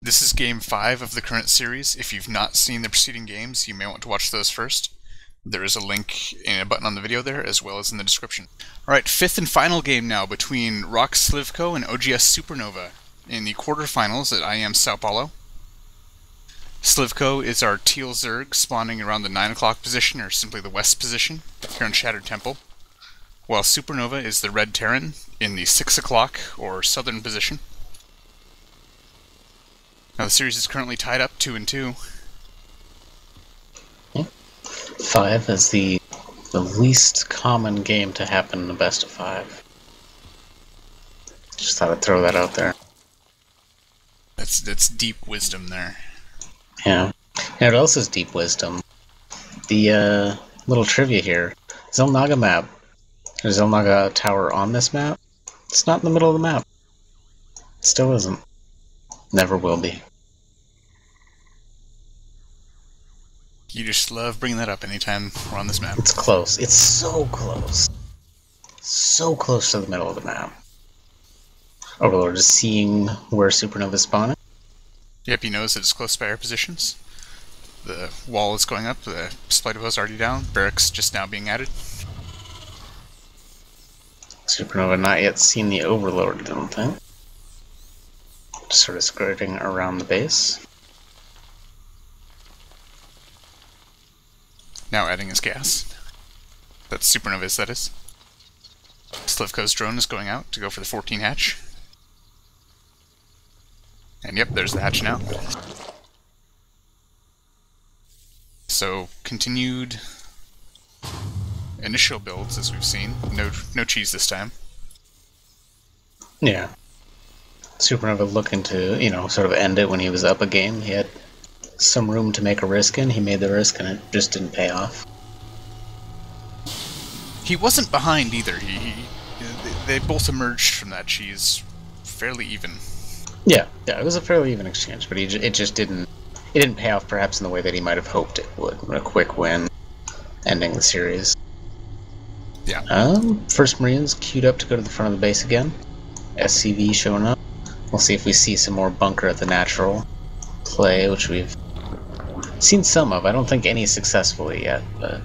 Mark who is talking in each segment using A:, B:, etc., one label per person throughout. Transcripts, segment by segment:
A: This is game 5 of the current series. If you've not seen the preceding games, you may want to watch those first. There is a link and a button on the video there, as well as in the description. Alright, 5th and final game now between rox.Slivko and oGs.Supernova in the quarterfinals at IEM Sao Paulo. Slivko is our teal Zerg spawning around the 9 o'clock position, or simply the west position, here on Shattered Temple, while Supernova is the red Terran in the 6 o'clock or southern position. Now the series is currently tied up 2-2.
B: 5 is the least common game to happen in a best of 5. Just thought I'd throw that out there.
A: That's deep wisdom there.
B: Yeah. And what else is deep wisdom? The little trivia here. Xel'Naga map. There's Xel'Naga tower on this map. It's not in the middle of the map. It still isn't. Never will be.
A: You just love bringing that up anytime we're on this map.
B: It's close. It's so close. So close to the middle of the map. Overlord is seeing where Supernova is spawning.
A: Yep, he knows that it's close by air positions. The wall is going up, the supply depot is already down, barracks just now being added.
B: Supernova not yet seen the Overlord, I don't think. Just sort of skirting around the base.
A: Now adding his gas. That's Supernova's, that is. Slivko's drone is going out to go for the 14 hatch. And yep, there's the hatch now. So, continued initial builds, as we've seen. No cheese this time.
B: Yeah. Supernova looking to, sort of end it when he was up a game. He had some room to make a risk in. He made the risk and it just didn't pay off.
A: He wasn't behind either. They both emerged from that cheese fairly even.
B: Yeah, it was a fairly even exchange, but it just didn't pay off perhaps in the way that he might have hoped it would. A quick win, ending the series.
A: Yeah.
B: First Marines queued up to go to the front of the base again. SCV showing up. We'll see if we see some more bunker at the natural play, which we've seen some of. I don't think any successfully yet, but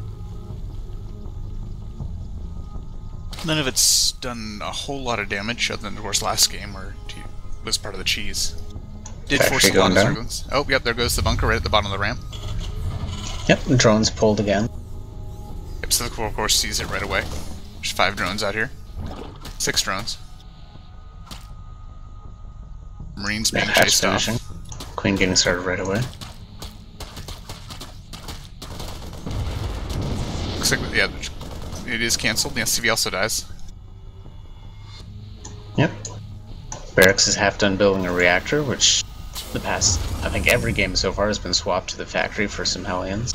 A: none of it's done a whole lot of damage, other than, of course, last game where he was part of the cheese. Did force a lot of Zerglings. Oh, yep, there goes the bunker right at the bottom of the ramp.
B: Yep, drones pulled again.
A: Yep, so the of course sees it right away. There's 5 drones out here. 6 drones. Marines being chased off.
B: Queen getting started right away.
A: Looks like, yeah, it is cancelled. The SCV also dies.
B: Yep. Barracks is half done building a reactor, which the past, I think every game so far has been swapped to the factory for some Hellions.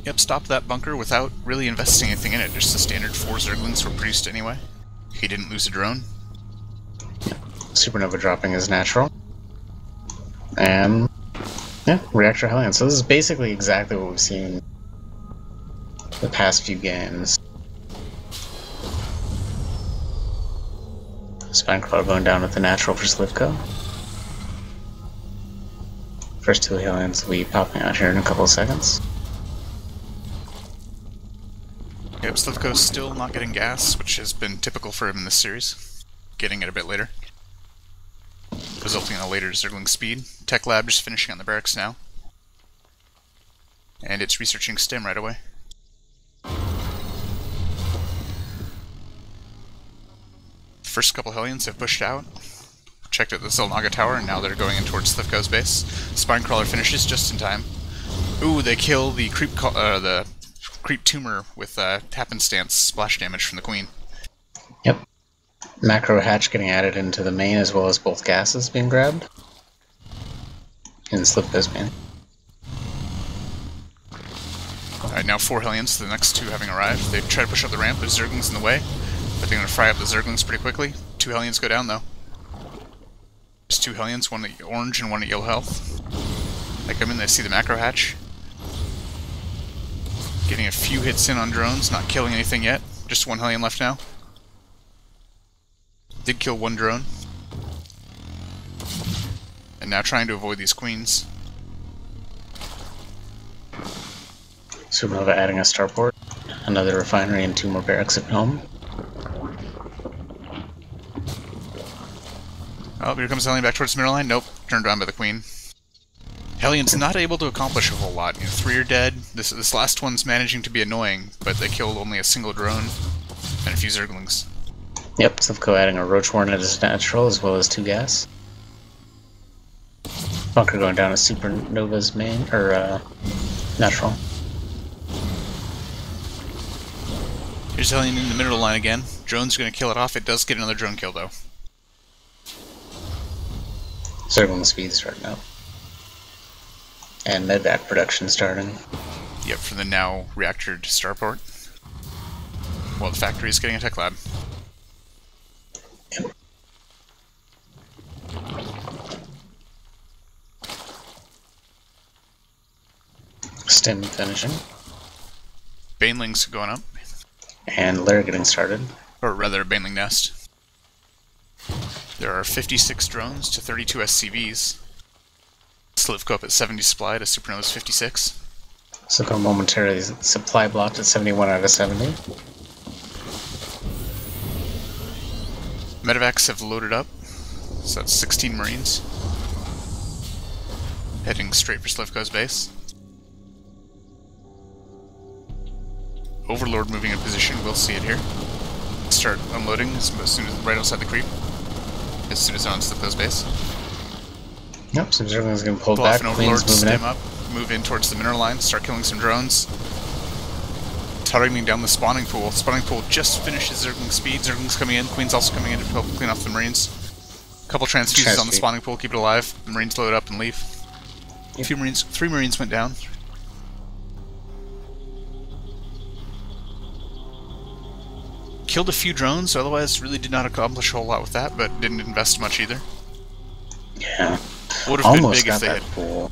A: Yep, stopped that bunker without really investing anything in it. Just the standard 4 Zerglings were produced anyway. He didn't lose a drone.
B: Supernova dropping his natural. And yeah, reactor Hellion. So this is basically exactly what we've seen the past few games. Spinecrawler going down with the natural for Slivko. First 2 Hellions will be popping out here in a couple of seconds.
A: Yep, Slivko's still not getting gas, which has been typical for him in this series. Getting it a bit later, resulting in a later Zergling speed. Tech Lab just finishing on the barracks now. And it's researching STEM right away. The first couple Hellions have pushed out. Checked at the Xel'Naga tower, and now they're going in towards Slivko's base. Spinecrawler finishes just in time. Ooh, they kill the creep tumor with happenstance splash damage from the Queen.
B: Yep. Macro hatch getting added into the main, as well as both gases being grabbed. In Slivko's main.
A: Alright, now 4 Hellions, the next 2 having arrived. They try to push up the ramp, there's Zerglings in the way, but they're going to fry up the Zerglings pretty quickly. 2 Hellions go down, though. There's 2 Hellions, one at orange and one at yellow health. They come in, they see the macro hatch. Getting a few hits in on drones, not killing anything yet. Just 1 Hellion left now. Did kill 1 drone. And now trying to avoid these queens.
B: Supernova adding a starport, another refinery, and 2 more barracks at home.
A: Oh, here comes Hellion back towards the mirror line. Nope, turned around by the queen. Hellion's not able to accomplish a whole lot. 3 are dead. This last one's managing to be annoying, but they killed only a single drone and a few Zerglings.
B: Yep, Slivko adding a Roach Warren as natural, as well as 2 gas. Bunker going down as Supernova's main, or natural.
A: Here's Hellion in the middle of the line again. Drone's going to kill it off. It does get another drone kill, though.
B: Zergling speed starting up. And medvac production starting.
A: Yep, from the now reactor to starport. While the factory is getting a tech lab.
B: Yep. Stim finishing.
A: Banelings going up.
B: And Lair getting started.
A: Or rather, Baneling Nest. There are 56 drones to 32 SCVs. Slivko up at 70 supply to Supernova's 56.
B: Slivko momentarily supply blocked at 71 out of 70.
A: Medevacs have loaded up, so that's 16 Marines. Heading straight for Slivko's base. Overlord moving in position, we'll see it here. Start unloading as soon as right outside the creep. As soon as they're on Slivko's base.
B: Yep, some Zerglings getting pulled
A: Pull
B: back.
A: off an Overlord,
B: Queen's moving
A: stim up, move in towards the mineral line, start killing some drones. Targeting down the spawning pool. Spawning pool just finishes Zergling speed. Zergling's coming in, Queen's also coming in to help clean off the Marines. Couple transfuses on the spawning pool, keep it alive. The Marines load up and leave.
B: Yep.
A: 3 Marines went down. Killed a few drones, otherwise really did not accomplish a whole lot with that, but didn't invest much either.
B: Yeah.
A: Would have been
B: Almost
A: big if
B: got
A: they
B: that
A: had.
B: pool.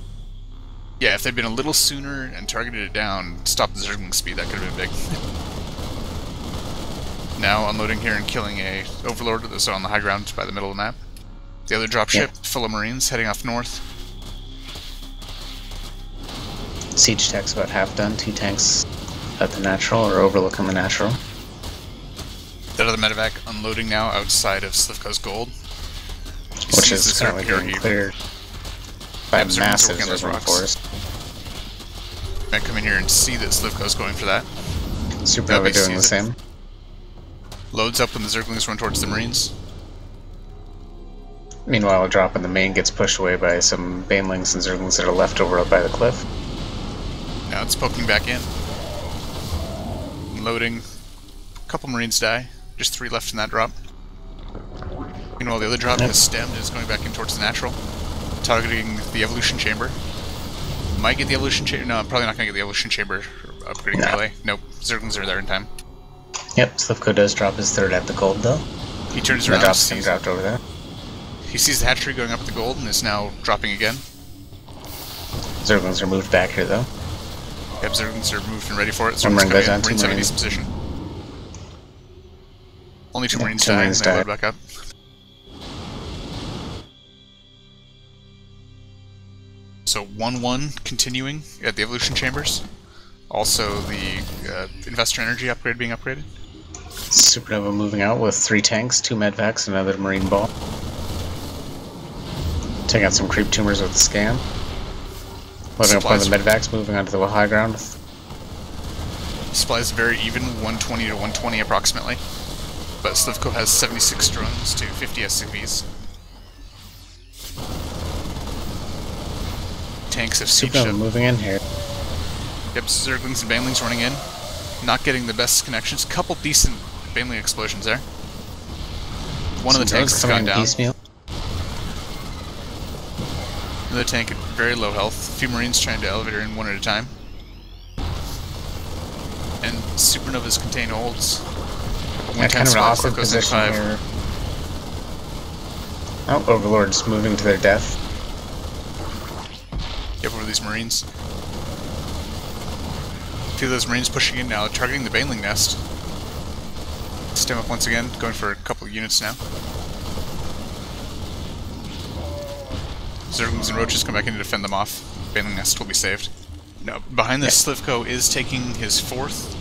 A: Yeah, if they'd been a little sooner and targeted it down, stopped the Zergling speed, that could have been big. Now unloading here and killing a Overlord that's on the high ground by the middle of the map. The other dropship, full of Marines, heading off north.
B: Siege tech's about half done. 2 tanks at the natural, or overlooking the natural.
A: That other medevac unloading now outside of Slivko's gold.
B: Which is currently being cleared by a massive Zergling force.
A: Might come in here and see that Slivko's going for that.
B: Supernova doing the same.
A: Loads up when the Zerglings run towards the Marines.
B: Meanwhile, a drop in the main gets pushed away by some Banelings and Zerglings that are left over up by the cliff.
A: Now it's poking back in. Loading. A couple Marines die. Just 3 left in that drop. Meanwhile, the other drop has stemmed and is going back in towards the natural. Targeting the evolution chamber. Might get the evolution chamber. No, I'm probably not going to get the evolution chamber upgrading melee. Nope, Zerglings are there in time.
B: Yep, Slivko does drop his 3rd at the gold though.
A: He turns around.
B: The drop's getting dropped over there.
A: He sees the hatchery going up at the gold and is now dropping again.
B: Zerglings are moved back here though.
A: Yep, Zerglings are moved and ready for it.
B: One Marine goes down, 2
A: Marines have a
B: Marines.
A: decent position. Only 2 Marines
B: 2
A: die,
B: Marines
A: and they
B: die.
A: load back up. So 1-1 continuing at the evolution chambers. Also the investor energy upgrade being upgraded.
B: Supernova moving out with 3 tanks, 2 medvacs, and another marine ball. Taking out some creep tumors with the scan. Loading up one of the medvacs, moving onto the high ground.
A: Supplies very even, 120 to 120 approximately. But Slivko has 76 drones to 50 SCVs. Tanks have sieged
B: Supernova
A: up.
B: moving in here.
A: Yep, Zerglings and Banelings running in. Not getting the best connections. Couple decent Baneling explosions there. One of the tanks has gone down.
B: Piecemeal.
A: Another tank at very low health. A few Marines trying to elevate her in one at a time. And Supernova's contain holds.
B: Yeah, kind of an awkward position here. Oh, Overlord's moving to their death.
A: Get over these Marines. A few of those Marines pushing in now, targeting the Baneling nest. Stem up once again, going for a couple of units now. Zerglings and Roaches come back in to defend them off. Baneling Nest will be saved. Now, behind this, Slivko is taking his 4th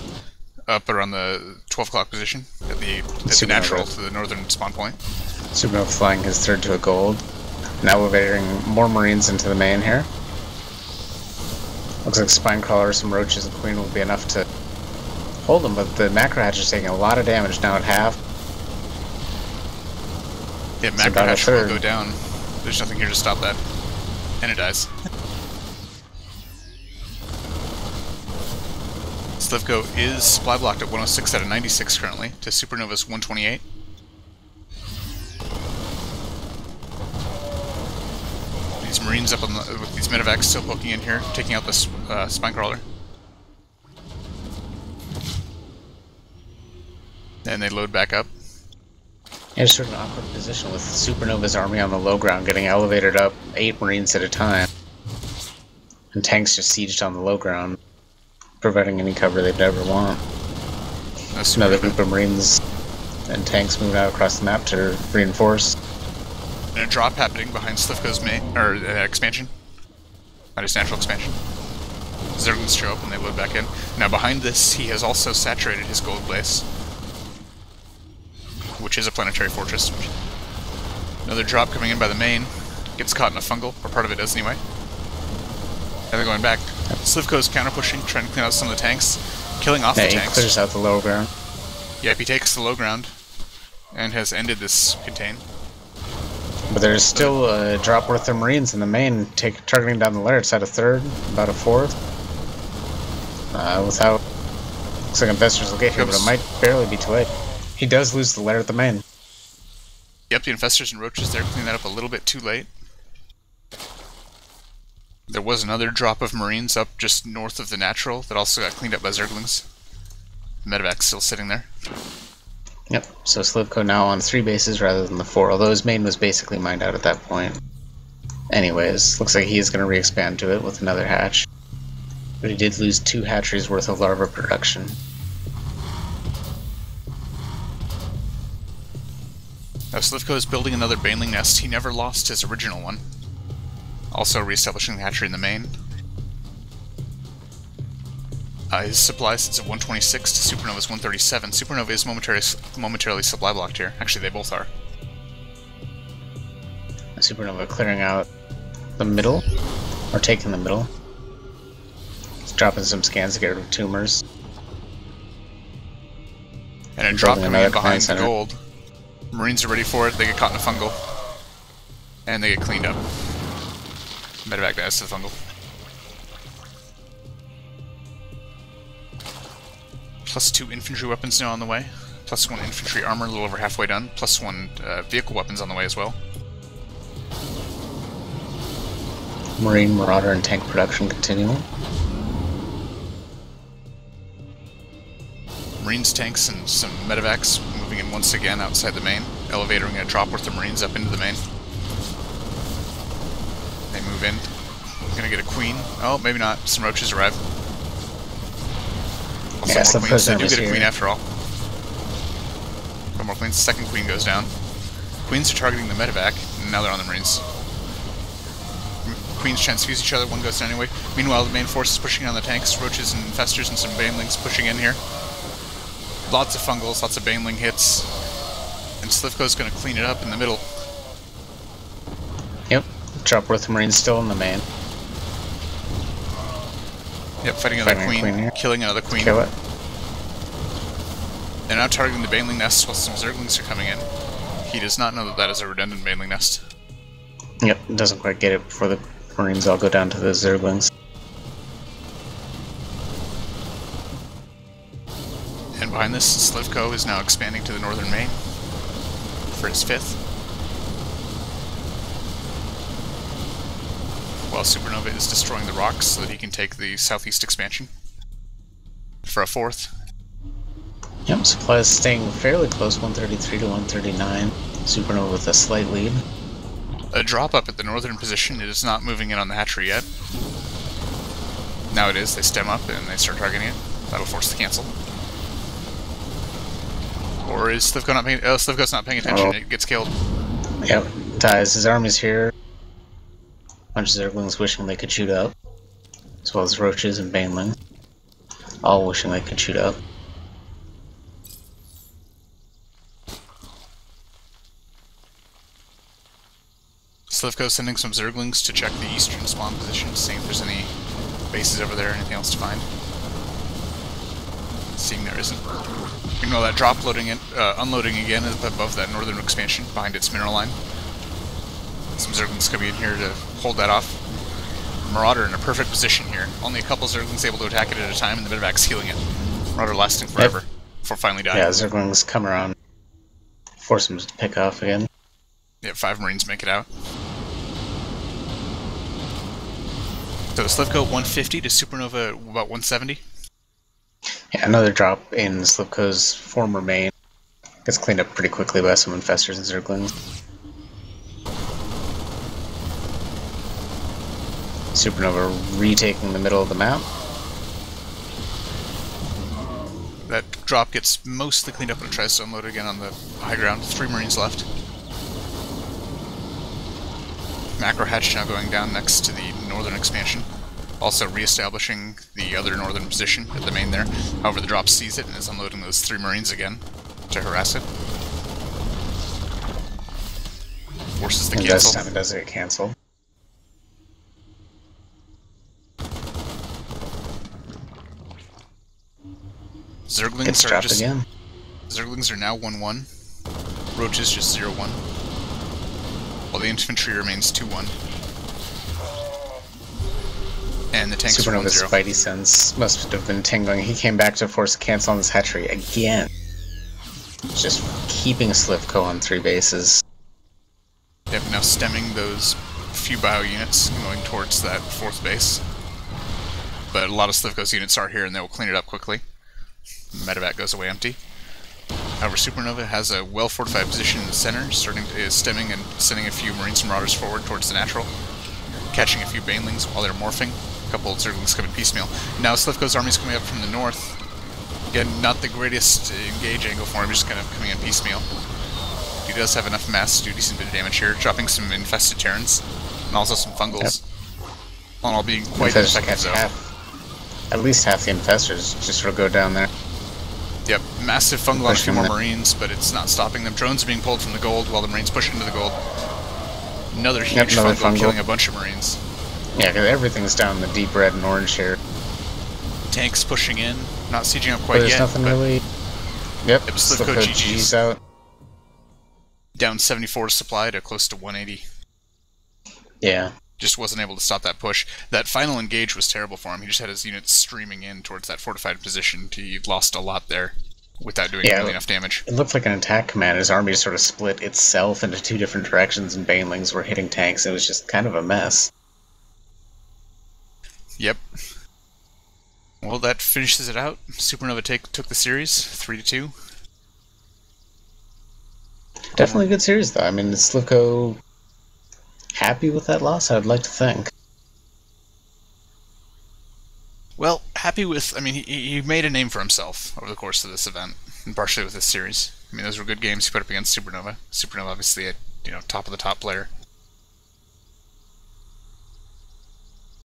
A: up around the 12 o'clock position at the natural to the northern spawn point.
B: Supernova flying his 3rd to a gold. Now elevating more Marines into the main here. Looks like Spinecrawler, some Roaches, and Queen will be enough to hold them, but the Macro Hatch is taking a lot of damage now at half.
A: Yeah, Macro Hatch will go down. There's nothing here to stop that. And it dies. Slivko is supply blocked at 106 out of 96 currently to Supernova's 128. These Marines up on the, with these medevacs still poking in here, taking out this Spinecrawler. And they load back up.
B: In a certain awkward position with Supernova's army on the low ground getting elevated up 8 Marines at a time. And tanks just sieged on the low ground, providing any cover they'd ever want. Another group of Marines and tanks moving out across the map to reinforce.
A: And a drop happening behind Slivko's expansion. Not his natural expansion. Zerglings show up and they load back in. Now behind this, he has also saturated his gold base, which is a planetary fortress. Another drop coming in by the main. Gets caught in a fungal, or part of it does anyway. And they're going back. Slivko's counter-pushing, trying to clean out some of the tanks. Killing off the tanks.
B: He clears out the low ground.
A: Yep, he takes the low ground. And has ended this contain.
B: But there's still a drop worth of Marines in the main, targeting down the lair. It's at a 3rd, about a 4th. Without... Looks like Infestors will get here, but it might barely be too late. He does lose the lair at the main.
A: Yep, the Infestors and Roaches there clean that up a little bit too late. There was another drop of Marines up just north of the natural that also got cleaned up by Zerglings. Medevac's still sitting there.
B: Yep, so Slivko now on 3 bases rather than the 4, although his main was basically mined out at that point. Anyways, looks like he is going to re-expand to it with another hatch. But he did lose 2 hatcheries worth of larva production.
A: Now Slivko is building another Baneling Nest. He never lost his original one. Also re-establishing the hatchery in the main. His supply sits at 126 to Supernova's 137. Supernova is momentarily supply blocked here. Actually, they both are.
B: Supernova clearing out the middle, or taking the middle. He's dropping some scans to get rid of tumors.
A: And a drop coming in behind the gold. Marines are ready for it. They get caught in a fungal. And they get cleaned up. Medevac dies to the fungal. +2 infantry weapons now on the way. +1 infantry armor, a little over halfway done. +1 vehicle weapons on the way as well.
B: Marine, Marauder, and tank production continuing.
A: Marines, tanks, and some medevacs moving in once again outside the main. Elevating a drop worth of Marines up into the main. They move in. Gonna get a queen. Oh, maybe not. Some Roaches arrive. Also more queens. They do get a queen after all. Couple more queens. Second queen goes down. Queens are targeting the medevac, and now they're on the Marines. Queens transfuse each other, one goes down anyway. Meanwhile, the main force is pushing on the tanks. Roaches and Infestors and some Banelings pushing in here. Lots of fungals, lots of Baneling hits. And Slivko's gonna clean it up in the middle.
B: Yep. Drop worth of Marines still in the main.
A: Yep, fighting another queen killing another queen.
B: Kill it.
A: They're now targeting the Baneling Nest while some Zerglings are coming in. He does not know that that is a redundant Baneling Nest.
B: Yep, doesn't quite get it before the Marines all go down to the Zerglings.
A: And behind this, Slivko is now expanding to the northern main for his 5th. While Supernova is destroying the rocks so that he can take the southeast expansion for a 4th.
B: Yep, supply is staying fairly close, 133 to 139. Supernova with a slight lead.
A: A drop up at the northern position. It is not moving in on the hatchery yet. Now it is. They stem up and they start targeting it. That'll force the cancel. Or is Slivko not paying... Oh, Slivko's not paying attention. It gets killed.
B: Yep, dies. His army's here. bunch of Zerglings wishing they could shoot up, as well as roaches and banelings, all wishing they could shoot up.
A: Slivko sending some Zerglings to check the eastern spawn position, seeing if there's any bases over there, anything else to find. Seeing there isn't. Ignore that drop unloading again above that northern expansion, behind its mineral line. Some Zerglings coming in here to hold that off. Marauder in a perfect position here. Only a couple Zerglings able to attack it at a time, and the Medevac's healing it. Marauder lasting forever, before finally dying.
B: Yeah, Zerglings come around, force them to pick off again.
A: Yeah, 5 Marines make it out. So Slivko 150 to Supernova about 170.
B: Yeah, another drop in Slivko's former main. Gets cleaned up pretty quickly by some Infestors and Zerglings. Supernova retaking the middle of the map.
A: That drop gets mostly cleaned up and tries to unload again on the high ground. 3 Marines left. Macro hatch now going down next to the northern expansion. Also re-establishing the other northern position at the main there. However, the drop sees it and is unloading those 3 Marines again to harass it. Forces the cancel.
B: This time it does get canceled.
A: Zerglings are just
B: again.
A: Zerglings are now 1-1. Roaches just 0-1. While the infantry remains 2-1. And the tanks are 1-0.
B: Supernova's Spidey sense must have been tingling. He came back to force a cancel on this hatchery again. Just keeping Slivko on 3 bases.
A: Yep, now stemming those few bio units going towards that 4th base. But a lot of Slivko's units are here and they will clean it up quickly. Medevac goes away empty. However, Supernova has a well-fortified position in the center, is stemming and sending a few Marines and Marauders forward towards the natural, catching a few Banelings while they're morphing. A couple of Zerglings coming piecemeal. Now Slivko's army's coming up from the north. Again, not the greatest engage angle for him, just kind of coming in piecemeal. He does have enough mass to do decent bit of damage here, dropping some infested Terrans, and also some Fungals. Yep. All being quite effective though.
B: At least half the Infestors just sort of go down there.
A: Yep, massive fungal on a few more Marines, but it's not stopping them. Drones are being pulled from the gold while the Marines push into the gold. Another huge fungal killing a bunch of Marines.
B: Yeah, because everything's down in the deep red and orange here.
A: Tanks pushing in, not sieging up quite
B: there's
A: yet.
B: Nothing really. Yep,
A: Slivko GG's
B: out.
A: Down 74 supply to close to 180.
B: Yeah.
A: Just wasn't able to stop that push. That final engage was terrible for him. He just had his units streaming in towards that fortified position. He lost a lot there without doing nearly enough damage.
B: It looked like an attack command. His army sort of split itself into 2 different directions, and Banelings were hitting tanks. It was just kind of a mess.
A: Yep. Well, that finishes it out. Supernova took the series, 3-2.
B: Definitely a good series, though. I mean, is Slivko happy with that loss? I'd like to think.
A: Well, happy with... I mean, he made a name for himself over the course of this event, and partially with this series. I mean, those were good games he put up against Supernova. Supernova, obviously, a top of the top player.